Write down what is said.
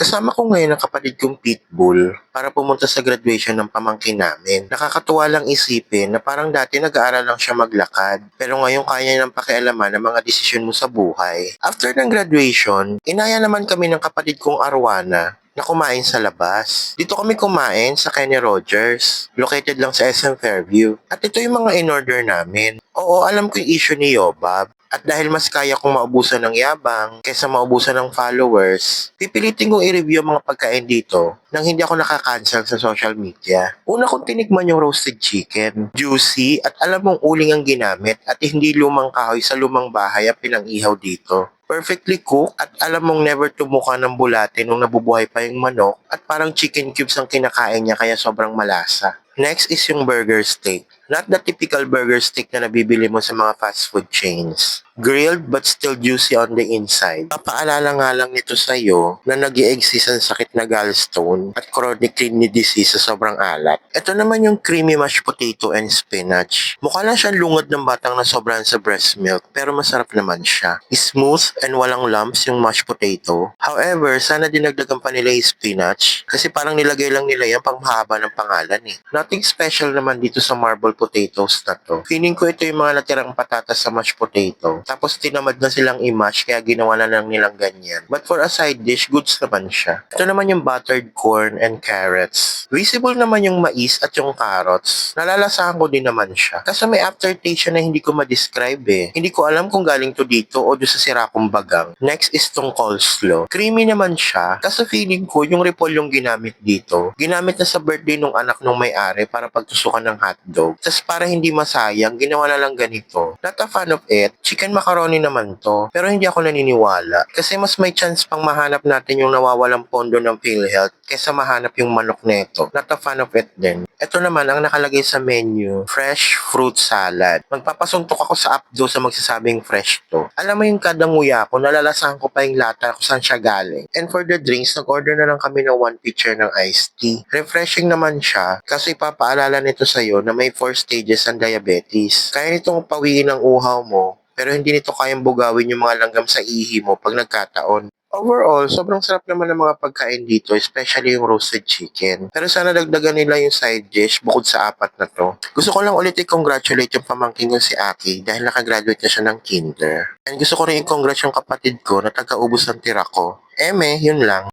Kasama ko ngayon ang kapatid kong Pitbull para pumunta sa graduation ng pamangkin namin. Nakakatuwa lang isipin na parang dati nag-aaral lang siya maglakad, pero ngayon kaya niyang pakialaman ang mga desisyon mo sa buhay. After ng graduation, inaya naman kami ng kapatid kong Arwana na kumain sa labas. Dito kami kumain sa Kenny Rogers, located lang sa SM Fairview. At ito yung mga in-order namin. Oo, alam ko yung issue ni Yobab. At dahil mas kaya kong maubusan ng yabang kaysa maubusan ng followers, pipilitin kong i-review ang mga pagkain dito nang hindi ako nakakancel sa social media. Una kong tinikman yung roasted chicken. Juicy at alam mong uling ang ginamit at hindi lumang kahoy sa lumang bahay ang pinang-ihaw dito. Perfectly cooked at alam mong never tumuka ng bulate nung nabubuhay pa yung manok at parang chicken cubes ang kinakain niya kaya sobrang malasa. Next is yung burger steak. Not the typical burger steak na nabibili mo sa mga fast food chains. Grilled but still juicy on the inside. Papaalala nga lang nito sa'yo na nag-i-exist ang sakit na gallstone at chronic kidney disease sa sobrang alat. Ito naman yung creamy mashed potato and spinach. Mukha lang siyang lungod ng batang na sobrang sa breast milk pero masarap naman siya. Smooth and walang lumps yung mashed potato. However, sana dinagdagan pa nila yung spinach kasi parang nilagay lang nila yan pang mahaba ng pangalan eh. Nothing special naman dito sa marble potatoes na to. Feeling ko ito yung mga natirang patatas sa mashed potato. Tapos tinamad na silang i-mash kaya ginawa na lang nilang ganyan. But for a side dish, goods naman siya. Ito naman yung buttered corn and carrots. Visible naman yung mais at yung carrots. Nalalasahan ko din naman siya. Kasi may aftertaste siya na hindi ko ma-describe eh. Hindi ko alam kung galing to dito o doon sa sira kong bagang. Next is tong coleslaw. Creamy naman siya. Kasi feeling ko yung repolyo yung ginamit dito. Ginamit na sa birthday nung anak nung may-ari para pagtusukan ng hotdog. Tapos para hindi masayang, ginawa na lang ganito. Not a fan of it. Chicken macaroni naman to. Pero hindi ako naniniwala. Kasi mas may chance pang mahanap natin yung nawawalang pondo ng PhilHealth kaysa mahanap yung manok neto. Not a fan of it din. Ito naman ang nakalagay sa menu, fresh fruit salad. Magpapasuntok ako sa updo sa magsasabing fresh to. Alam mo yung kada nguya ko, nalalasahan ko pa yung lata kung saan siya galing. And for the drinks, nag-order na lang kami ng 1 pitcher ng iced tea. Refreshing naman siya kasi ipapaalala nito sa'yo na may 4 stages ang diabetes. Kaya nitong pawiin ang uhaw mo, pero hindi nito kayang bugawin yung mga langgam sa ihi mo pag nagkataon. Overall, sobrang sarap naman ng mga pagkain dito, especially yung roasted chicken. Pero sana dagdagan nila yung side dish bukod sa 4 na to. Gusto ko lang ulit i-congratulate yung pamangkin ko si Aki dahil nakagraduate na siya ng kinder. And gusto ko rin i-congrats yung kapatid ko na taga-ubos ng tira ko. Eme, yun lang.